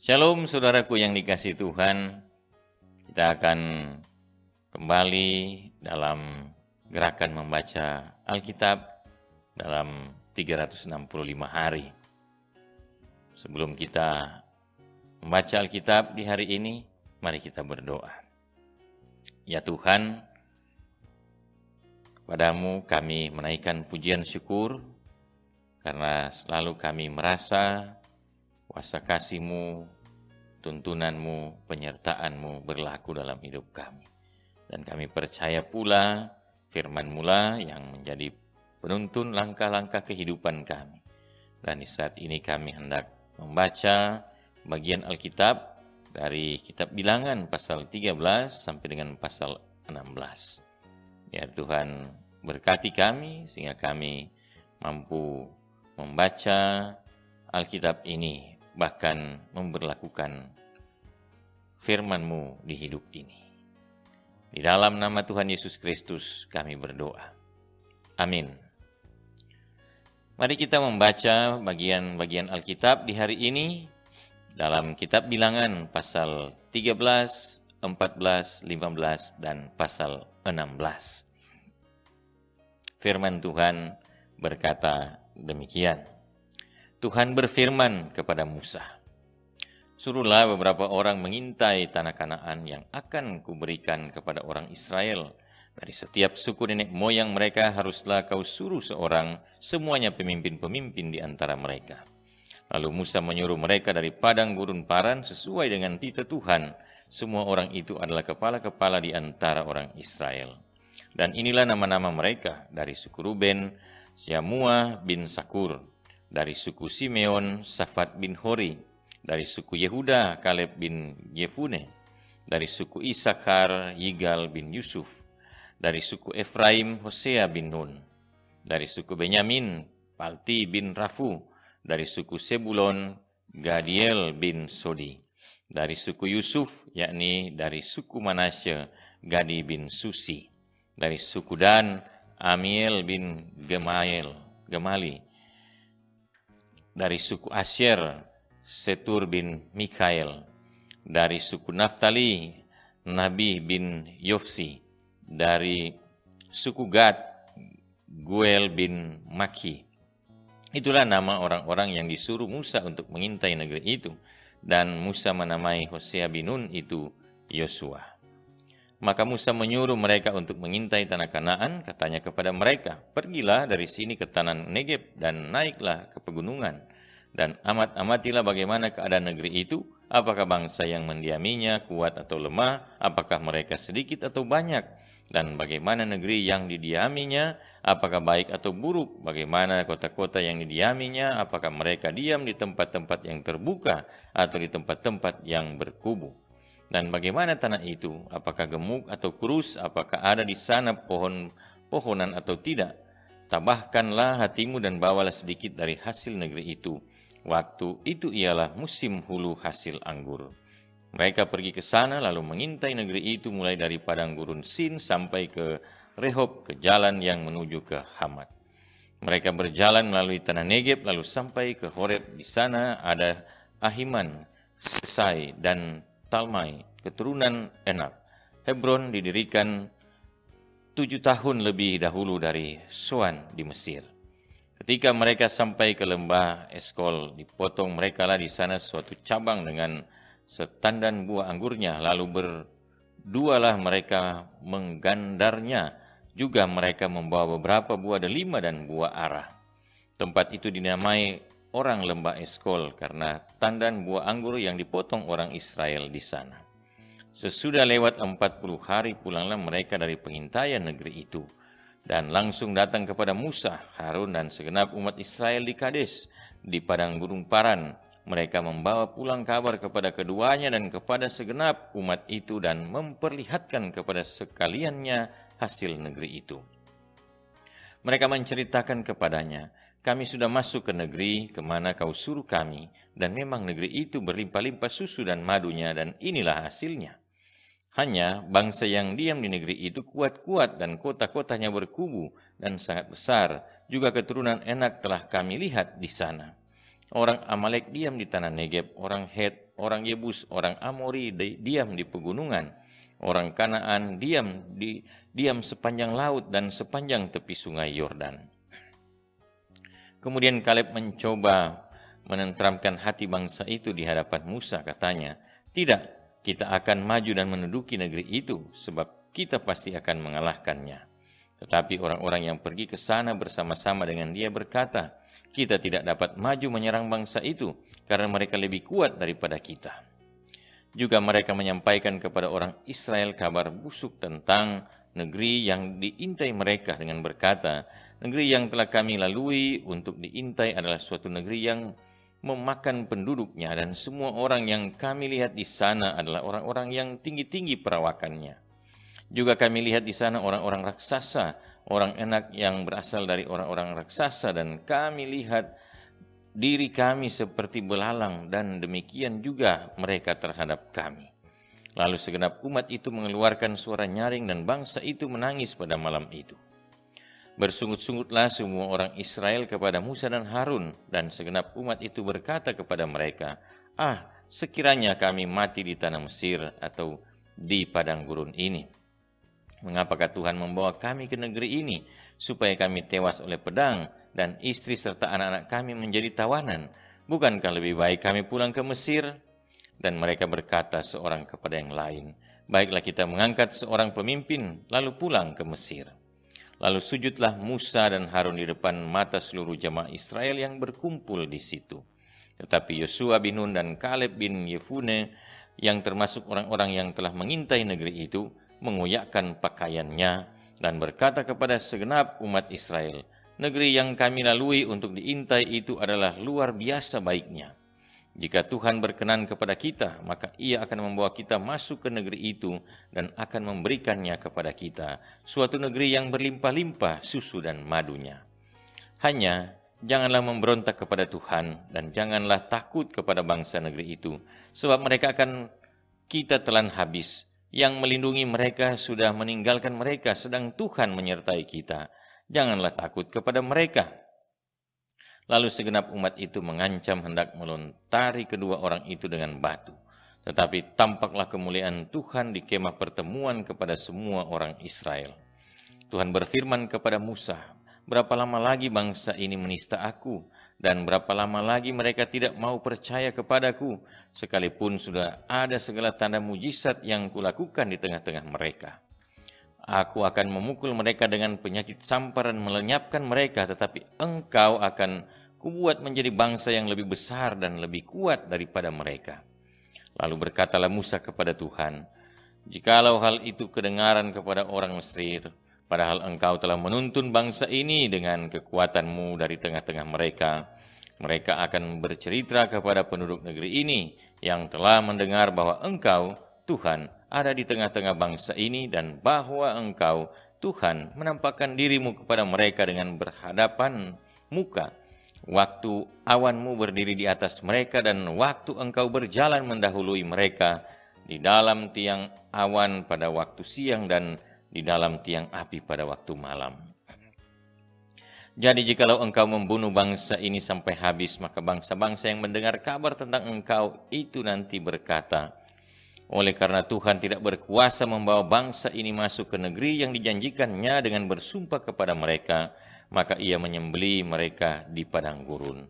Shalom saudaraku yang dikasihi Tuhan, kita akan kembali dalam gerakan membaca Alkitab dalam 365 hari. Sebelum kita membaca Alkitab di hari ini, mari kita berdoa. Ya Tuhan, kepadamu kami menaikkan pujian syukur, karena selalu kami merasa kuasa kasih-Mu, tuntunan-Mu, penyertaan-Mu berlaku dalam hidup kami. Dan kami percaya pula firman-Mu lah yang menjadi penuntun langkah-langkah kehidupan kami. Dan di saat ini kami hendak membaca bagian Alkitab dari kitab Bilangan pasal 13 sampai dengan pasal 16. Ya Tuhan, berkati kami sehingga kami mampu membaca Alkitab ini, bahkan memberlakukan firman-Mu di hidup ini. Di dalam nama Tuhan Yesus Kristus kami berdoa. Amin. Mari kita membaca bagian-bagian Alkitab di hari ini dalam kitab Bilangan pasal 13, 14, 15, dan pasal 16. Firman Tuhan berkata demikian. Tuhan berfirman kepada Musa, "Suruhlah beberapa orang mengintai tanah Kanaan yang akan kuberikan kepada orang Israel. Dari setiap suku nenek moyang mereka haruslah kau suruh seorang, semuanya pemimpin-pemimpin di antara mereka." Lalu Musa menyuruh mereka dari padang gurun Paran sesuai dengan titah Tuhan. Semua orang itu adalah kepala-kepala di antara orang Israel. Dan inilah nama-nama mereka: dari suku Ruben, Syamua bin Sakur; dari suku Simeon, Safat bin Hori; dari suku Yehuda, Kaleb bin Yefune; dari suku Isakar, Yigal bin Yusuf; dari suku Efraim, Hosea bin Nun; dari suku Benyamin, Palti bin Rafu; dari suku Sebulon, Gadiel bin Sodi; dari suku Yusuf, yakni dari suku Manasye, Gadi bin Susi; dari suku Dan, Amiel bin Gemali; dari suku Asyer, Setur bin Mikael; dari suku Naftali, Nabi bin Yofsi; dari suku Gad, Guel bin Maki. Itulah nama orang-orang yang disuruh Musa untuk mengintai negeri itu, dan Musa menamai Hosea bin Nun itu Yosua. Maka Musa menyuruh mereka untuk mengintai tanah Kanaan. Katanya kepada mereka, "Pergilah dari sini ke tanah Negeb dan naiklah ke pegunungan, dan amatilah bagaimana keadaan negeri itu, apakah bangsa yang mendiaminya kuat atau lemah, apakah mereka sedikit atau banyak, dan bagaimana negeri yang didiaminya, apakah baik atau buruk, bagaimana kota-kota yang didiaminya, apakah mereka diam di tempat-tempat yang terbuka atau di tempat-tempat yang berkubu. Dan bagaimana tanah itu, apakah gemuk atau kurus, apakah ada di sana pohon-pohonan atau tidak. Tabahkanlah hatimu dan bawalah sedikit dari hasil negeri itu. Waktu itu ialah musim hulu hasil anggur." Mereka pergi ke sana lalu mengintai negeri itu mulai dari padang gurun Sin sampai ke Rehob, ke jalan yang menuju ke Hamat. Mereka berjalan melalui tanah Negeb lalu sampai ke Horeb. Di sana ada Ahiman, Sesai, dan Talmai, keturunan Enak. Hebron didirikan 7 tahun lebih dahulu dari Soan di Mesir. Ketika mereka sampai ke lembah Eskol, dipotong merekalah di sana suatu cabang dengan setandan buah anggurnya, lalu berdualah mereka menggandarnya. Juga mereka membawa beberapa buah delima dan buah arah. Tempat itu dinamai orang lembah Eskol karena tandan buah anggur yang dipotong orang Israel di sana. Sesudah lewat 40 hari pulanglah mereka dari pengintaian negeri itu, dan langsung datang kepada Musa, Harun, dan segenap umat Israel di Kades, di padang gurun Paran. Mereka membawa pulang kabar kepada keduanya dan kepada segenap umat itu, dan memperlihatkan kepada sekaliannya hasil negeri itu. Mereka menceritakan kepadanya, "Kami sudah masuk ke negeri kemana kau suruh kami, dan memang negeri itu berlimpah-limpah susu dan madunya, dan inilah hasilnya. Hanya bangsa yang diam di negeri itu kuat-kuat dan kota-kotanya berkubu dan sangat besar. Juga keturunan Enak telah kami lihat di sana. Orang Amalek diam di tanah Negeb, orang Het, orang Yebus, orang Amori diam di pegunungan. Orang Kanaan diam sepanjang laut dan sepanjang tepi sungai Yordan. Kemudian Kaleb mencoba menenteramkan hati bangsa itu di hadapan Musa, katanya, "Tidak, kita akan maju dan menduduki negeri itu, sebab kita pasti akan mengalahkannya." Tetapi orang-orang yang pergi ke sana bersama-sama dengan dia berkata, "Kita tidak dapat maju menyerang bangsa itu, karena mereka lebih kuat daripada kita." Juga mereka menyampaikan kepada orang Israel kabar busuk tentang negeri yang diintai mereka dengan berkata, "Negeri yang telah kami lalui untuk diintai adalah suatu negeri yang memakan penduduknya, dan semua orang yang kami lihat di sana adalah orang-orang yang tinggi-tinggi perawakannya. Juga kami lihat di sana orang-orang raksasa, orang Enak yang berasal dari orang-orang raksasa, dan kami lihat diri kami seperti belalang, dan demikian juga mereka terhadap kami." Lalu segenap umat itu mengeluarkan suara nyaring, dan bangsa itu menangis pada malam itu. Bersungut-sungutlah semua orang Israel kepada Musa dan Harun, dan segenap umat itu berkata kepada mereka, sekiranya kami mati di tanah Mesir atau di padang gurun ini. Mengapakah Tuhan membawa kami ke negeri ini, supaya kami tewas oleh pedang, dan istri serta anak-anak kami menjadi tawanan? Bukankah lebih baik kami pulang ke Mesir? Dan mereka berkata seorang kepada yang lain, "Baiklah kita mengangkat seorang pemimpin, lalu pulang ke Mesir." Lalu sujudlah Musa dan Harun di depan mata seluruh jemaah Israel yang berkumpul di situ. Tetapi Yosua bin Nun dan Kaleb bin Yefune, yang termasuk orang-orang yang telah mengintai negeri itu, mengoyakkan pakaiannya dan berkata kepada segenap umat Israel, "Negeri yang kami lalui untuk diintai itu adalah luar biasa baiknya. Jika Tuhan berkenan kepada kita, maka Ia akan membawa kita masuk ke negeri itu dan akan memberikannya kepada kita, suatu negeri yang berlimpah-limpah susu dan madunya. Hanya janganlah memberontak kepada Tuhan, dan janganlah takut kepada bangsa negeri itu, sebab mereka akan kita telan habis. Yang melindungi mereka sudah meninggalkan mereka, sedang Tuhan menyertai kita. Janganlah takut kepada mereka." Lalu segenap umat itu mengancam hendak melontari kedua orang itu dengan batu. Tetapi tampaklah kemuliaan Tuhan di kemah pertemuan kepada semua orang Israel. Tuhan berfirman kepada Musa, "Berapa lama lagi bangsa ini menista aku, dan berapa lama lagi mereka tidak mau percaya kepadaku, sekalipun sudah ada segala tanda mujizat yang kulakukan di tengah-tengah mereka? Aku akan memukul mereka dengan penyakit sampar dan melenyapkan mereka, tetapi engkau akan kubuat menjadi bangsa yang lebih besar dan lebih kuat daripada mereka." Lalu berkatalah Musa kepada Tuhan, "Jikalau hal itu kedengaran kepada orang Mesir, padahal engkau telah menuntun bangsa ini dengan kekuatanmu dari tengah-tengah mereka, mereka akan bercerita kepada penduduk negeri ini yang telah mendengar bahwa engkau, Tuhan, ada di tengah-tengah bangsa ini, dan bahwa engkau, Tuhan, menampakkan dirimu kepada mereka dengan berhadapan muka, waktu awanmu berdiri di atas mereka, dan waktu engkau berjalan mendahului mereka di dalam tiang awan pada waktu siang dan di dalam tiang api pada waktu malam. Jadi jikalau engkau membunuh bangsa ini sampai habis, maka bangsa-bangsa yang mendengar kabar tentang engkau itu nanti berkata, oleh karena Tuhan tidak berkuasa membawa bangsa ini masuk ke negeri yang dijanjikannya dengan bersumpah kepada mereka, maka Ia menyembelih mereka di padang gurun.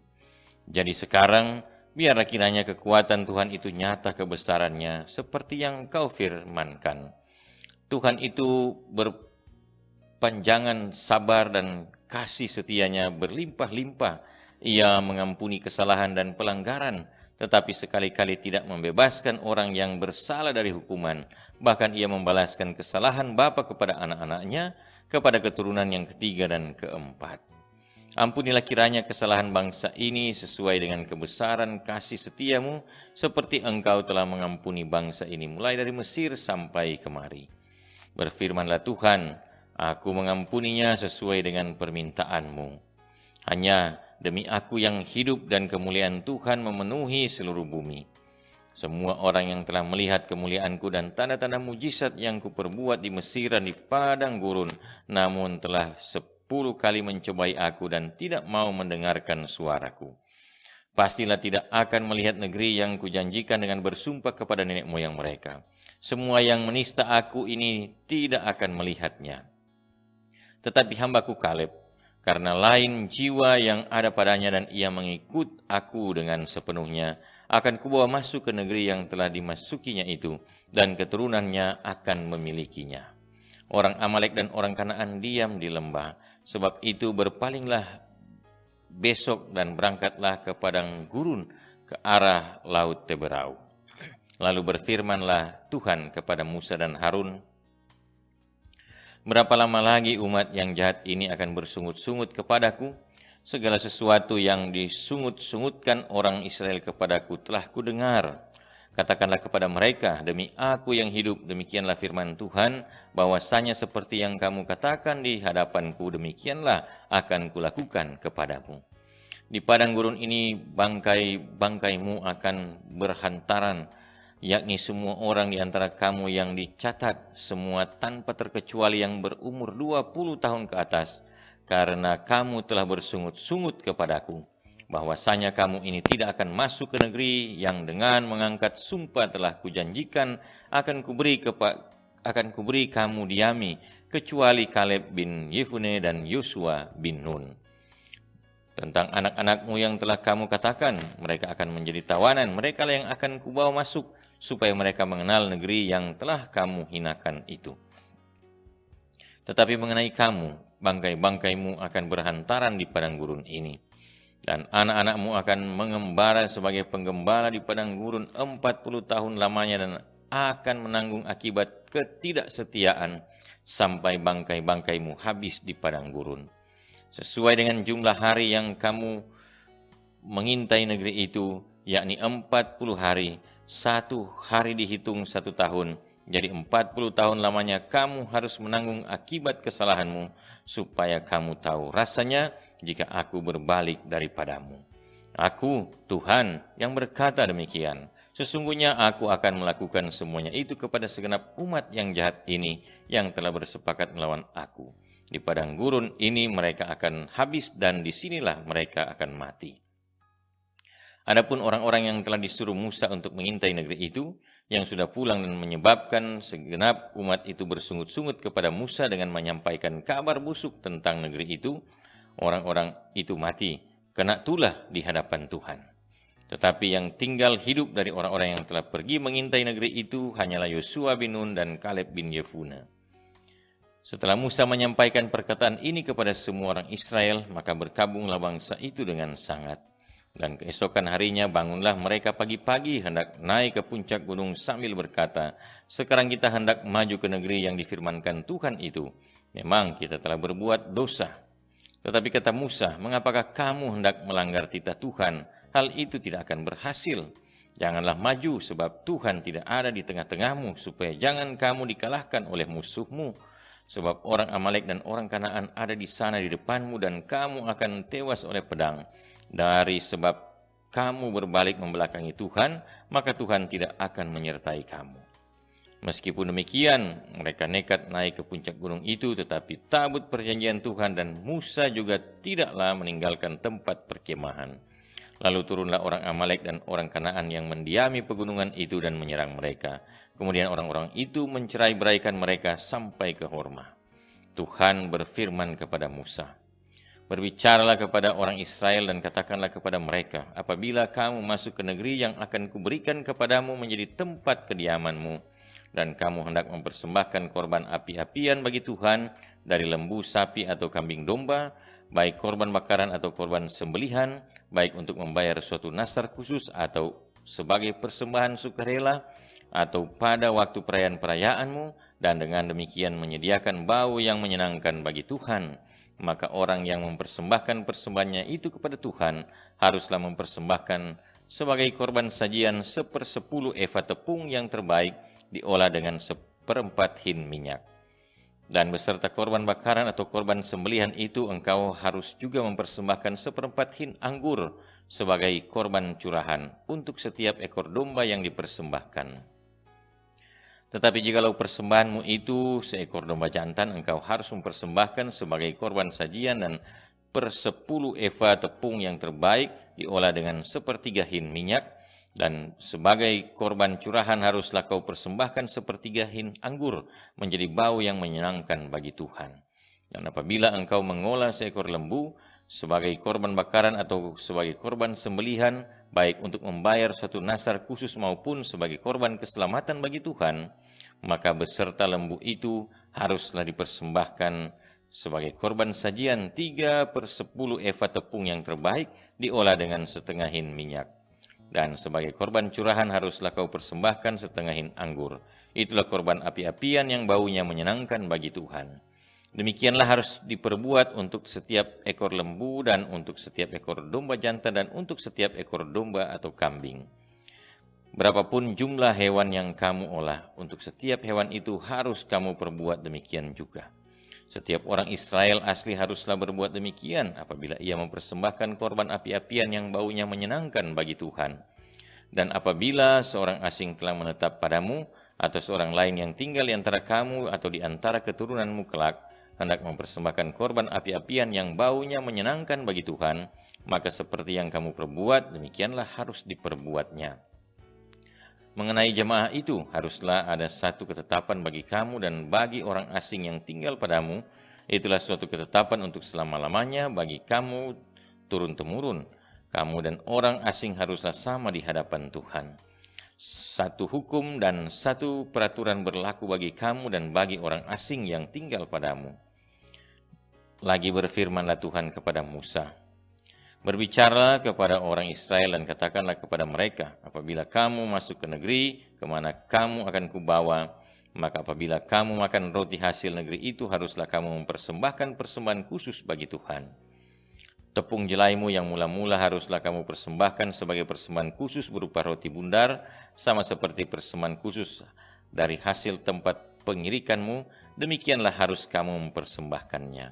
Jadi sekarang, biarlah kiranya kekuatan Tuhan itu nyata kebesarannya, seperti yang Kau firmankan. Tuhan itu berpanjangan sabar dan kasih setianya berlimpah-limpah. Ia mengampuni kesalahan dan pelanggaran, tetapi sekali-kali tidak membebaskan orang yang bersalah dari hukuman. Bahkan Ia membalaskan kesalahan bapa kepada anak-anaknya, kepada keturunan yang ketiga dan keempat. Ampunilah kiranya kesalahan bangsa ini sesuai dengan kebesaran kasih setiamu, seperti Engkau telah mengampuni bangsa ini mulai dari Mesir sampai kemari. Berfirmanlah Tuhan, aku mengampuninya sesuai dengan permintaanmu. Hanya demi aku yang hidup dan kemuliaan Tuhan memenuhi seluruh bumi. Semua orang yang telah melihat kemuliaanku dan tanda-tanda mujizat yang kuperbuat di Mesir dan di padang gurun, namun telah 10 kali mencobai aku dan tidak mau mendengarkan suaraku. Pastilah tidak akan melihat negeri yang kujanjikan dengan bersumpah kepada nenek moyang mereka. Semua yang menista aku ini tidak akan melihatnya. Tetapi hambaku Kaleb, karena lain jiwa yang ada padanya dan ia mengikut aku dengan sepenuhnya, akan kubawa masuk ke negeri yang telah dimasukinya itu, dan keturunannya akan memilikinya. Orang Amalek dan orang Kanaan diam di lembah, sebab itu berpalinglah besok dan berangkatlah ke padang gurun ke arah laut Teberau. Lalu berfirmanlah Tuhan kepada Musa dan Harun, berapa lama lagi umat yang jahat ini akan bersungut-sungut kepadaku? Segala sesuatu yang disungut-sungutkan orang Israel kepadaku telah kudengar. Katakanlah kepada mereka, demi aku yang hidup, demikianlah firman Tuhan, bahwasanya seperti yang kamu katakan di hadapanku, demikianlah akan kulakukan kepadamu. Di padang gurun ini bangkai-bangkaimu akan berhantaran, yakni semua orang di antara kamu yang dicatat, semua tanpa terkecuali yang berumur 20 tahun ke atas, karena kamu telah bersungut-sungut kepadaku, bahwasanya kamu ini tidak akan masuk ke negeri yang dengan mengangkat sumpah telah kujanjikan akan kuberi kamu diami, kecuali Kaleb bin Yefune dan Yosua bin Nun. Tentang anak-anakmu yang telah kamu katakan, mereka akan menjadi tawanan, mereka lah yang akan kubawa masuk, supaya mereka mengenal negeri yang telah kamu hinakan itu. Tetapi mengenai kamu, bangkai-bangkaimu akan berhantaran di padang gurun ini, dan anak-anakmu akan mengembara sebagai penggembala di padang gurun 40 tahun lamanya, dan akan menanggung akibat ketidaksetiaan sampai bangkai-bangkaimu habis di padang gurun. Sesuai dengan jumlah hari yang kamu mengintai negeri itu, yakni 40 hari, 1 hari dihitung 1 tahun, jadi 40 tahun lamanya kamu harus menanggung akibat kesalahanmu, supaya kamu tahu rasanya jika aku berbalik daripadamu. Aku, Tuhan, yang berkata demikian. Sesungguhnya aku akan melakukan semuanya itu kepada segenap umat yang jahat ini, yang telah bersepakat melawan aku. Di padang gurun ini mereka akan habis, dan disinilah mereka akan mati. Adapun orang-orang yang telah disuruh Musa untuk mengintai negeri itu, yang sudah pulang dan menyebabkan segenap umat itu bersungut-sungut kepada Musa dengan menyampaikan kabar busuk tentang negeri itu, orang-orang itu mati, kena tulah di hadapan Tuhan. Tetapi yang tinggal hidup dari orang-orang yang telah pergi mengintai negeri itu hanyalah Yosua bin Nun dan Kaleb bin Yefune. Setelah Musa menyampaikan perkataan ini kepada semua orang Israel, maka berkabunglah bangsa itu dengan sangat. Dan keesokan harinya bangunlah mereka pagi-pagi hendak naik ke puncak gunung sambil berkata, sekarang kita hendak maju ke negeri yang difirmankan Tuhan itu. Memang kita telah berbuat dosa. Tetapi kata Musa, mengapakah kamu hendak melanggar titah Tuhan? Hal itu tidak akan berhasil. Janganlah maju, sebab Tuhan tidak ada di tengah-tengahmu, supaya jangan kamu dikalahkan oleh musuhmu. Sebab orang Amalek dan orang Kanaan ada di sana di depanmu, dan kamu akan tewas oleh pedang. Dari sebab kamu berbalik membelakangi Tuhan, maka Tuhan tidak akan menyertai kamu. Meskipun demikian, mereka nekat naik ke puncak gunung itu, tetapi tabut perjanjian Tuhan dan Musa juga tidaklah meninggalkan tempat perkemahan. Lalu turunlah orang Amalek dan orang Kanaan yang mendiami pegunungan itu dan menyerang mereka. Kemudian orang-orang itu mencerai-beraikan mereka sampai ke Horma. Tuhan berfirman kepada Musa, berbicaralah kepada orang Israel dan katakanlah kepada mereka, apabila kamu masuk ke negeri yang akan kuberikan kepadamu menjadi tempat kediamanmu, dan kamu hendak mempersembahkan korban api-apian bagi Tuhan dari lembu sapi atau kambing domba, baik korban bakaran atau korban sembelihan, baik untuk membayar suatu nasar khusus atau sebagai persembahan sukarela, atau pada waktu perayaan-perayaanmu, dan dengan demikian menyediakan bau yang menyenangkan bagi Tuhan, maka orang yang mempersembahkan persembahannya itu kepada Tuhan haruslah mempersembahkan sebagai korban sajian 1/10 eva tepung yang terbaik diolah dengan 1/4 hin minyak. Dan beserta korban bakaran atau korban sembelihan itu engkau harus juga mempersembahkan 1/4 hin anggur sebagai korban curahan untuk setiap ekor domba yang dipersembahkan. Tetapi jikalau persembahanmu itu seekor domba jantan, engkau harus mempersembahkan sebagai korban sajian dan 10 eva tepung yang terbaik diolah dengan 1/3 hin minyak, dan sebagai korban curahan haruslah kau persembahkan 1/3 hin anggur menjadi bau yang menyenangkan bagi Tuhan. Dan apabila engkau mengolah seekor lembu sebagai korban bakaran atau sebagai korban sembelihan, baik untuk membayar suatu nasar khusus maupun sebagai korban keselamatan bagi Tuhan, maka beserta lembu itu haruslah dipersembahkan sebagai korban sajian 3/10 eva tepung yang terbaik diolah dengan 1/2 hin minyak. Dan sebagai korban curahan haruslah kau persembahkan 1/2 hin anggur. Itulah korban api-apian yang baunya menyenangkan bagi Tuhan. Demikianlah harus diperbuat untuk setiap ekor lembu dan untuk setiap ekor domba jantan dan untuk setiap ekor domba atau kambing. Berapapun jumlah hewan yang kamu olah, untuk setiap hewan itu harus kamu perbuat demikian juga. Setiap orang Israel asli haruslah berbuat demikian apabila ia mempersembahkan korban api-apian yang baunya menyenangkan bagi Tuhan. Dan apabila seorang asing telah menetap padamu, atau seorang lain yang tinggal di antara kamu atau di antara keturunanmu kelak, hendak mempersembahkan korban api-apian yang baunya menyenangkan bagi Tuhan, maka seperti yang kamu perbuat, demikianlah harus diperbuatnya. Mengenai jemaah itu, haruslah ada satu ketetapan bagi kamu dan bagi orang asing yang tinggal padamu. Itulah suatu ketetapan untuk selama-lamanya bagi kamu turun-temurun. Kamu dan orang asing haruslah sama di hadapan Tuhan. Satu hukum dan satu peraturan berlaku bagi kamu dan bagi orang asing yang tinggal padamu. Lagi berfirmanlah Tuhan kepada Musa, "Berbicaralah kepada orang Israel dan katakanlah kepada mereka, apabila kamu masuk ke negeri kemana kamu akan kubawa, maka apabila kamu makan roti hasil negeri itu, haruslah kamu mempersembahkan persembahan khusus bagi Tuhan. Tepung jelaimu yang mula-mula haruslah kamu persembahkan sebagai persembahan khusus berupa roti bundar, sama seperti persembahan khusus dari hasil tempat pengirikanmu, demikianlah harus kamu mempersembahkannya.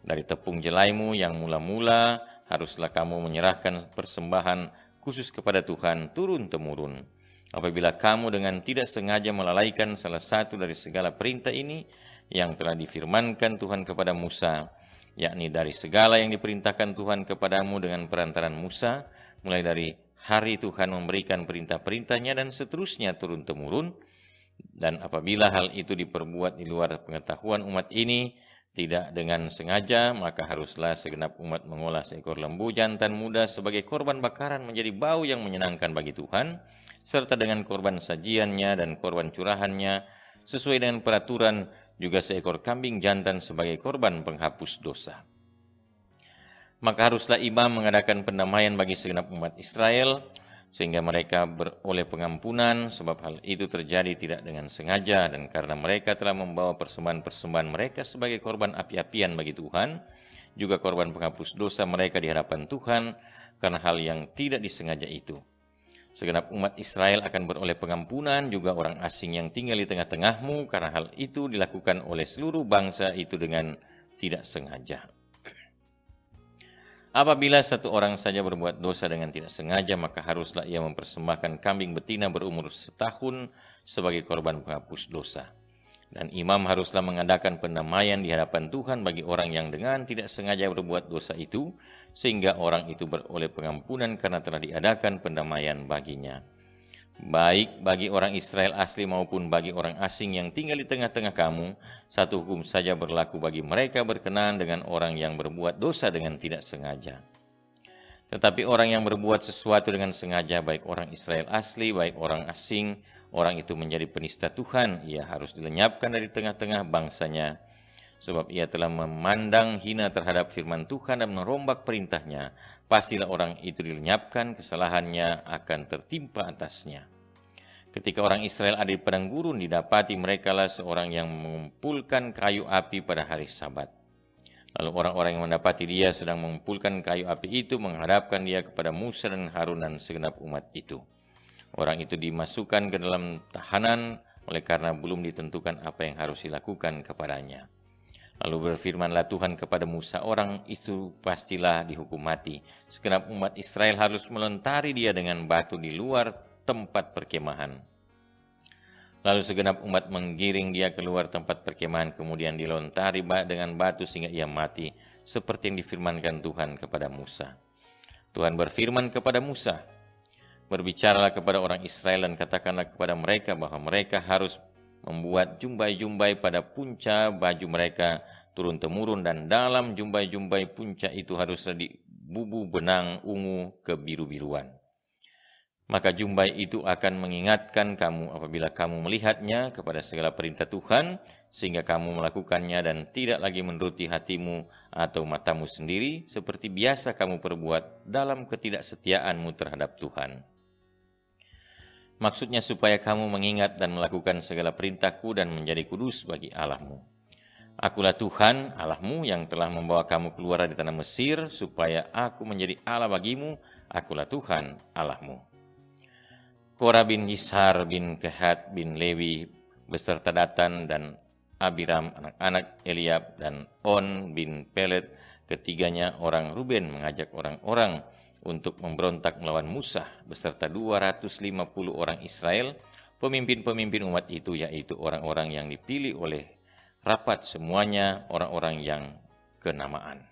Dari tepung jelaimu yang mula-mula haruslah kamu menyerahkan persembahan khusus kepada Tuhan turun-temurun. Apabila kamu dengan tidak sengaja melalaikan salah satu dari segala perintah ini yang telah difirmankan Tuhan kepada Musa, yakni dari segala yang diperintahkan Tuhan kepadamu dengan perantaran Musa, mulai dari hari Tuhan memberikan perintah-perintahnya dan seterusnya turun-temurun, dan apabila hal itu diperbuat di luar pengetahuan umat ini, tidak dengan sengaja, maka haruslah segenap umat mengolah seekor lembu jantan muda sebagai korban bakaran menjadi bau yang menyenangkan bagi Tuhan, serta dengan korban sajiannya dan korban curahannya, sesuai dengan peraturan, juga seekor kambing jantan sebagai korban penghapus dosa. Maka haruslah imam mengadakan pendamaian bagi segenap umat Israel, sehingga mereka beroleh pengampunan, sebab hal itu terjadi tidak dengan sengaja, dan karena mereka telah membawa persembahan-persembahan mereka sebagai korban api-apian bagi Tuhan, juga korban penghapus dosa mereka di hadapan Tuhan, karena hal yang tidak disengaja itu. Segenap umat Israel akan beroleh pengampunan, juga orang asing yang tinggal di tengah-tengahmu, karena hal itu dilakukan oleh seluruh bangsa itu dengan tidak sengaja. Apabila satu orang saja berbuat dosa dengan tidak sengaja, maka haruslah ia mempersembahkan kambing betina berumur 1 tahun sebagai korban penghapus dosa. Dan imam haruslah mengadakan pendamaian di hadapan Tuhan bagi orang yang dengan tidak sengaja berbuat dosa itu, sehingga orang itu beroleh pengampunan karena telah diadakan pendamaian baginya. Baik bagi orang Israel asli maupun bagi orang asing yang tinggal di tengah-tengah kamu, satu hukum saja berlaku bagi mereka berkenaan dengan orang yang berbuat dosa dengan tidak sengaja. Tetapi orang yang berbuat sesuatu dengan sengaja, baik orang Israel asli, baik orang asing, orang itu menjadi penista Tuhan, ia harus dilenyapkan dari tengah-tengah bangsanya, sebab ia telah memandang hina terhadap firman Tuhan dan merombak perintahnya. Pastilah orang itu dilenyapkan, kesalahannya akan tertimpa atasnya. Ketika orang Israel ada di padang gurun, didapati merekalah seorang yang mengumpulkan kayu api pada hari Sabat. Lalu orang-orang yang mendapati dia sedang mengumpulkan kayu api itu menghadapkan dia kepada Musa dan Harun dan segenap umat itu. Orang itu dimasukkan ke dalam tahanan oleh karena belum ditentukan apa yang harus dilakukan kepadanya. Lalu berfirmanlah Tuhan kepada Musa, orang itu pastilah dihukum mati. Segenap umat Israel harus melentari dia dengan batu di luar tempat perkemahan. Lalu segenap umat menggiring dia keluar tempat perkemahan, kemudian dilontari dengan batu sehingga ia mati, seperti yang difirmankan Tuhan kepada Musa. Tuhan berfirman kepada Musa, berbicaralah kepada orang Israel dan katakanlah kepada mereka bahwa mereka harus membuat jumbai-jumbai pada punca baju mereka turun-temurun, dan dalam jumbai-jumbai punca itu haruslah dibubuh benang ungu kebiru-biruan. Maka jumbai itu akan mengingatkan kamu apabila kamu melihatnya kepada segala perintah Tuhan, sehingga kamu melakukannya dan tidak lagi menuruti hatimu atau matamu sendiri, seperti biasa kamu perbuat dalam ketidaksetiaanmu terhadap Tuhan. Maksudnya supaya kamu mengingat dan melakukan segala perintahku dan menjadi kudus bagi Allahmu. Akulah Tuhan Allahmu yang telah membawa kamu keluar dari tanah Mesir, supaya aku menjadi Allah bagimu. Akulah Tuhan Allahmu. Korah bin Yishar bin Kehat bin Lewi beserta Datan dan Abiram anak-anak Eliab dan On bin Pelet, ketiganya orang Ruben, mengajak orang-orang untuk memberontak melawan Musa beserta 250 orang Israel, pemimpin-pemimpin umat itu, yaitu orang-orang yang dipilih oleh rapat, semuanya orang-orang yang kenamaan.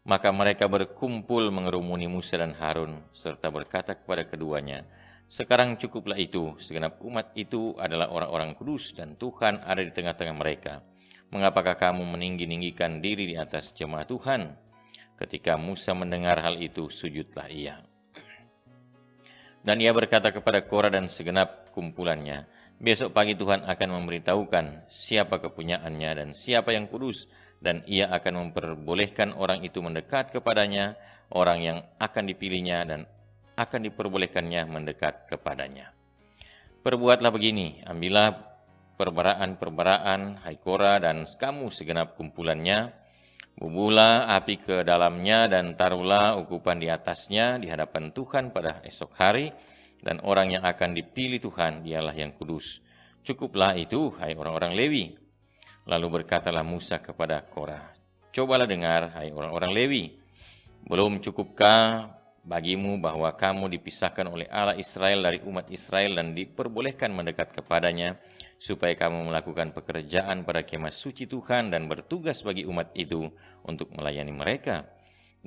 Maka mereka berkumpul mengerumuni Musa dan Harun serta berkata kepada keduanya, sekarang cukuplah itu, segenap umat itu adalah orang-orang kudus dan Tuhan ada di tengah-tengah mereka. Mengapakah kamu meninggi-ninggikan diri di atas jemaat Tuhan? Ketika Musa mendengar hal itu, sujudlah ia. Dan ia berkata kepada Korah dan segenap kumpulannya, besok pagi Tuhan akan memberitahukan siapa kepunyaannya dan siapa yang kudus, dan ia akan memperbolehkan orang itu mendekat kepadanya, orang yang akan dipilihnya dan akan diperbolehkannya mendekat kepadanya. Perbuatlah begini, ambillah perbaraan-perbaraan, hai Korah dan kamu segenap kumpulannya, bubuhlah api ke dalamnya dan taruhlah ukupan di atasnya di hadapan Tuhan pada esok hari, dan orang yang akan dipilih Tuhan dialah yang kudus. Cukuplah itu, hai orang-orang Lewi. Lalu berkatalah Musa kepada Korah, cobalah dengar, hai orang-orang Lewi, belum cukupkah bagimu bahwa kamu dipisahkan oleh Allah Israel dari umat Israel dan diperbolehkan mendekat kepadanya, supaya kamu melakukan pekerjaan pada kemah suci Tuhan dan bertugas bagi umat itu untuk melayani mereka,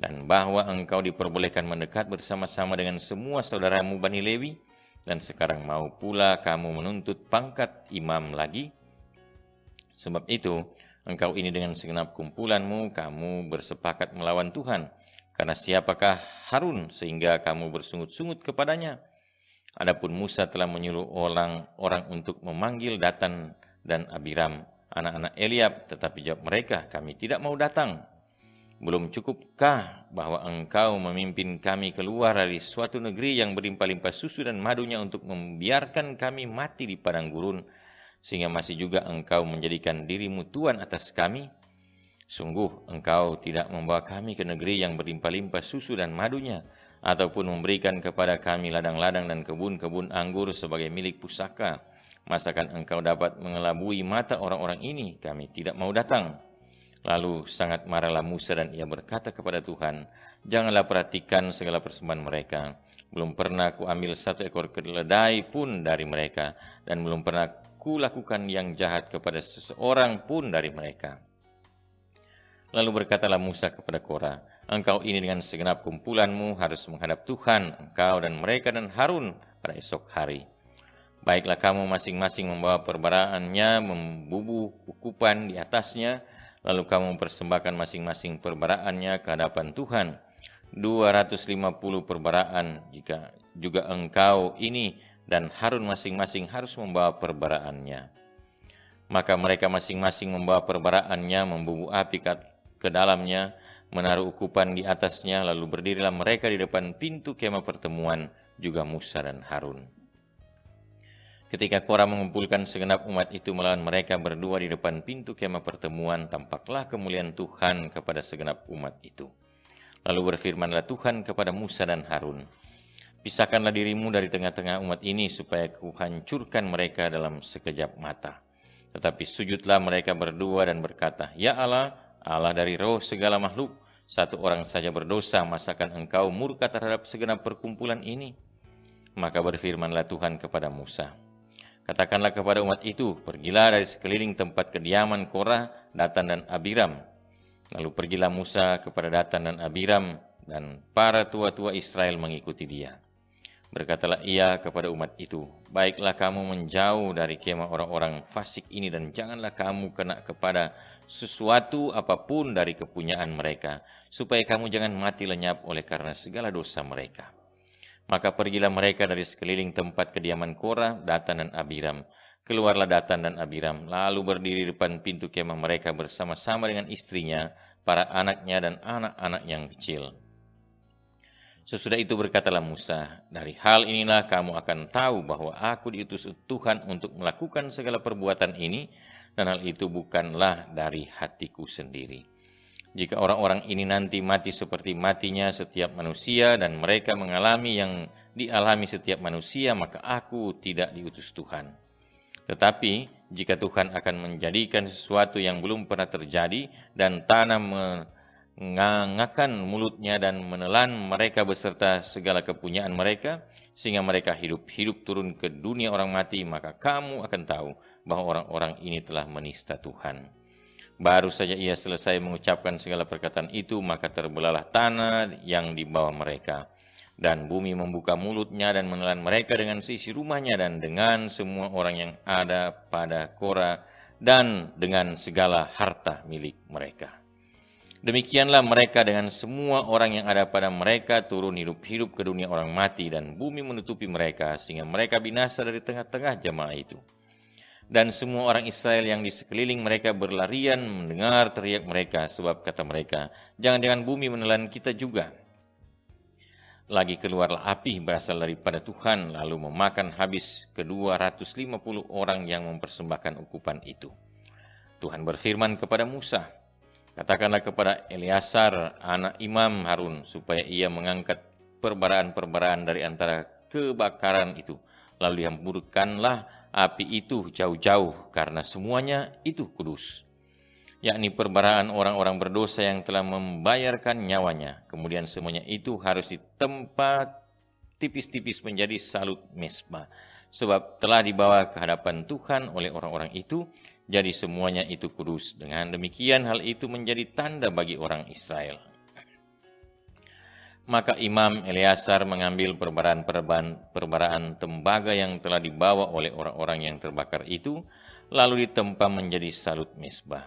dan bahwa engkau diperbolehkan mendekat bersama-sama dengan semua saudaramu Bani Lewi, dan sekarang mau pula kamu menuntut pangkat imam lagi? Sebab itu, engkau ini dengan segenap kumpulanmu, kamu bersepakat melawan Tuhan. Karena siapakah Harun sehingga kamu bersungut-sungut kepadanya? Adapun Musa telah menyuruh orang-orang untuk memanggil Datan dan Abiram, anak-anak Eliab, tetapi jawab mereka, kami tidak mau datang. Belum cukupkah bahwa engkau memimpin kami keluar dari suatu negeri yang berlimpah-limpah susu dan madunya untuk membiarkan kami mati di padang gurun, sehingga masih juga engkau menjadikan dirimu Tuhan atas kami? Sungguh engkau tidak membawa kami ke negeri yang berlimpah-limpah susu dan madunya, ataupun memberikan kepada kami ladang-ladang dan kebun-kebun anggur sebagai milik pusaka. Masakan engkau dapat mengelabui mata orang-orang ini? Kami tidak mau datang. Lalu sangat marahlah Musa dan ia berkata kepada Tuhan, janganlah perhatikan segala persembahan mereka. Belum pernah kuambil satu ekor keledai pun dari mereka, dan belum pernah kulakukan yang jahat kepada seseorang pun dari mereka. Lalu berkatalah Musa kepada Korah, engkau ini dengan segenap kumpulanmu harus menghadap Tuhan, engkau dan mereka dan Harun pada esok hari. Baiklah kamu masing-masing membawa perbaraannya, membubuh ukupan di atasnya, lalu kamu mempersembahkan masing-masing perbaraannya ke hadapan Tuhan. 250 perbaraan, jika juga engkau ini dan Harun masing-masing harus membawa perbaraannya. Maka mereka masing-masing membawa perbaraannya, membubuh api ke dalamnya, menaruh ukupan di atasnya, lalu berdirilah mereka di depan pintu kemah pertemuan, juga Musa dan Harun. Ketika Korah mengumpulkan segenap umat itu melawan mereka berdua di depan pintu kemah pertemuan, tampaklah kemuliaan Tuhan kepada segenap umat itu. Lalu berfirmanlah Tuhan kepada Musa dan Harun, pisahkanlah dirimu dari tengah-tengah umat ini supaya kuhancurkan mereka dalam sekejap mata. Tetapi sujudlah mereka berdua dan berkata, "Ya Allah, Allah dari roh segala makhluk, satu orang saja berdosa, masakan engkau murka terhadap segenap perkumpulan ini?" Maka berfirmanlah Tuhan kepada Musa, "Katakanlah kepada umat itu, pergilah dari sekeliling tempat kediaman Korah, Datan dan Abiram." Lalu pergilah Musa kepada Datan dan Abiram, dan para tua-tua Israel mengikuti dia. Berkatalah ia kepada umat itu, "Baiklah kamu menjauh dari kemah orang-orang fasik ini, dan janganlah kamu kena kepada sesuatu apapun dari kepunyaan mereka, supaya kamu jangan mati lenyap oleh karena segala dosa mereka." Maka pergilah mereka dari sekeliling tempat kediaman Korah, Datan dan Abiram. Keluarlah Datan dan Abiram, lalu berdiri depan pintu kemah mereka bersama-sama dengan istrinya, para anaknya dan anak-anak yang kecil. Sesudah itu berkatalah Musa, "Dari hal inilah kamu akan tahu bahwa aku diutus Tuhan untuk melakukan segala perbuatan ini, dan hal itu bukanlah dari hatiku sendiri. Jika orang-orang ini nanti mati seperti matinya setiap manusia, dan mereka mengalami yang dialami setiap manusia, maka aku tidak diutus Tuhan. Tetapi jika Tuhan akan menjadikan sesuatu yang belum pernah terjadi, dan tanah mengangakkan mulutnya dan menelan mereka beserta segala kepunyaan mereka, sehingga mereka hidup-hidup turun ke dunia orang mati, maka kamu akan tahu bahwa orang-orang ini telah menista Tuhan." Baru saja ia selesai mengucapkan segala perkataan itu, maka terbelahlah tanah yang di bawah mereka, dan bumi membuka mulutnya dan menelan mereka dengan seisi rumahnya dan dengan semua orang yang ada pada Korah dan dengan segala harta milik mereka. Demikianlah mereka dengan semua orang yang ada pada mereka turun hidup-hidup ke dunia orang mati, dan bumi menutupi mereka sehingga mereka binasa dari tengah-tengah jemaah itu. Dan semua orang Israel yang di sekeliling mereka berlarian mendengar teriak mereka, sebab kata mereka, "Jangan-jangan bumi menelan kita juga." Lagi keluarlah api berasal daripada Tuhan, lalu memakan habis ke-250 orang yang mempersembahkan ukupan itu. Tuhan berfirman kepada Musa, "Katakanlah kepada Eleazar, anak Imam Harun, supaya ia mengangkat perbaraan-perbaraan dari antara kebakaran itu. Lalu dihamburkanlah api itu jauh-jauh, karena semuanya itu kudus, yakni perbaraan orang-orang berdosa yang telah membayarkan nyawanya. Kemudian semuanya itu harus ditempa tipis-tipis menjadi salut mesbah, sebab telah dibawa ke hadapan Tuhan oleh orang-orang itu, jadi semuanya itu kudus. Dengan demikian hal itu menjadi tanda bagi orang Israel." Maka Imam Eleazar mengambil perbaraan tembaga yang telah dibawa oleh orang-orang yang terbakar itu, lalu ditempa menjadi salut mesbah.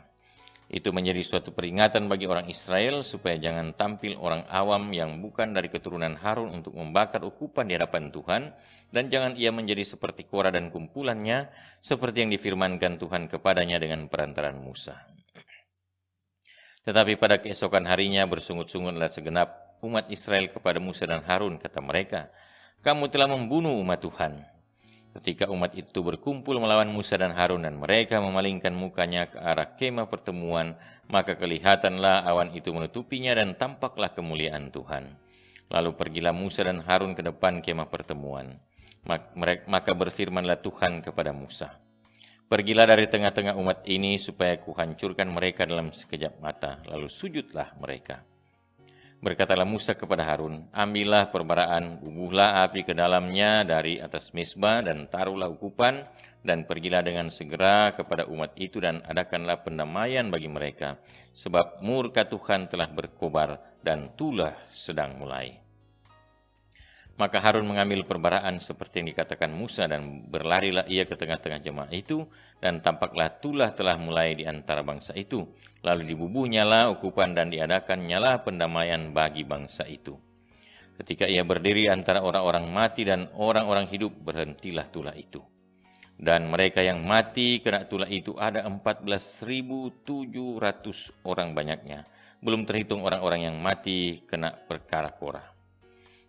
Itu menjadi suatu peringatan bagi orang Israel, supaya jangan tampil orang awam yang bukan dari keturunan Harun untuk membakar ukupan di hadapan Tuhan, dan jangan ia menjadi seperti Korah dan kumpulannya, seperti yang difirmankan Tuhan kepadanya dengan perantaran Musa. Tetapi pada keesokan harinya bersungut-sungutlah segenap umat Israel kepada Musa dan Harun, kata mereka, "Kamu telah membunuh umat Tuhan." Ketika umat itu berkumpul melawan Musa dan Harun, dan mereka memalingkan mukanya ke arah kemah pertemuan, maka kelihatanlah awan itu menutupinya, dan tampaklah kemuliaan Tuhan. Lalu pergilah Musa dan Harun ke depan kemah pertemuan. Maka berfirmanlah Tuhan kepada Musa, "Pergilah dari tengah-tengah umat ini, supaya kuhancurkan mereka dalam sekejap mata." Lalu sujudlah mereka. Berkatalah Musa kepada Harun, "Ambillah perbaraan, bubuhlah api ke dalamnya dari atas mezbah, dan taruhlah ukupan, dan pergilah dengan segera kepada umat itu, dan adakanlah pendamaian bagi mereka, sebab murka Tuhan telah berkobar, dan tulah sedang mulai." Maka Harun mengambil perbaraan seperti yang dikatakan Musa, dan berlarilah ia ke tengah-tengah jemaah itu, dan tampaklah tulah telah mulai di antara bangsa itu. Lalu dibubuhnyalah ukupan, dan diadakannyalah pendamaian bagi bangsa itu. Ketika ia berdiri antara orang-orang mati dan orang-orang hidup, berhentilah tulah itu. Dan mereka yang mati kena tulah itu ada 14.700 orang banyaknya, belum terhitung orang-orang yang mati kena perkara Korah.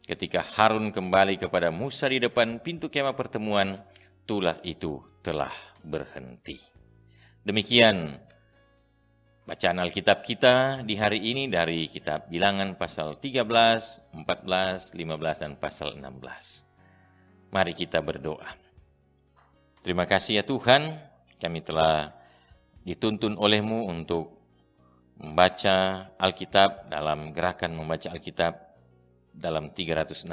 Ketika Harun kembali kepada Musa di depan pintu kemah pertemuan, tulah itu telah berhenti. Demikian bacaan Alkitab kita di hari ini dari kitab Bilangan pasal 13, 14, 15, dan pasal 16. Mari kita berdoa. Terima kasih ya Tuhan, kami telah dituntun oleh-Mu untuk membaca Alkitab dalam gerakan membaca Alkitab dalam 365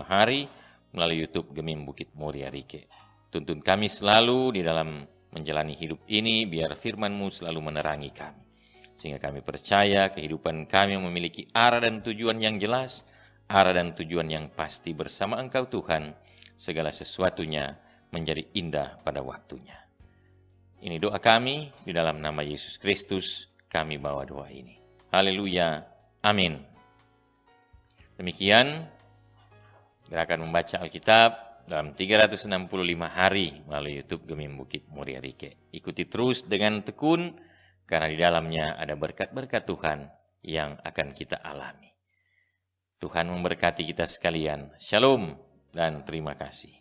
hari melalui YouTube Gemim Bukit Muria Rike. Tuntun kami selalu di dalam menjalani hidup ini, biar firman-Mu selalu menerangi kami. Sehingga kami percaya kehidupan kami memiliki arah dan tujuan yang jelas, arah dan tujuan yang pasti bersama Engkau Tuhan, segala sesuatunya menjadi indah pada waktunya. Ini doa kami, di dalam nama Yesus Kristus kami bawa doa ini. Haleluya, amin. Demikian gerakan membaca Alkitab dalam 365 hari melalui YouTube Gemim Bukit Muria Rike. Ikuti terus dengan tekun, karena di dalamnya ada berkat-berkat Tuhan yang akan kita alami. Tuhan memberkati kita sekalian. Shalom dan terima kasih.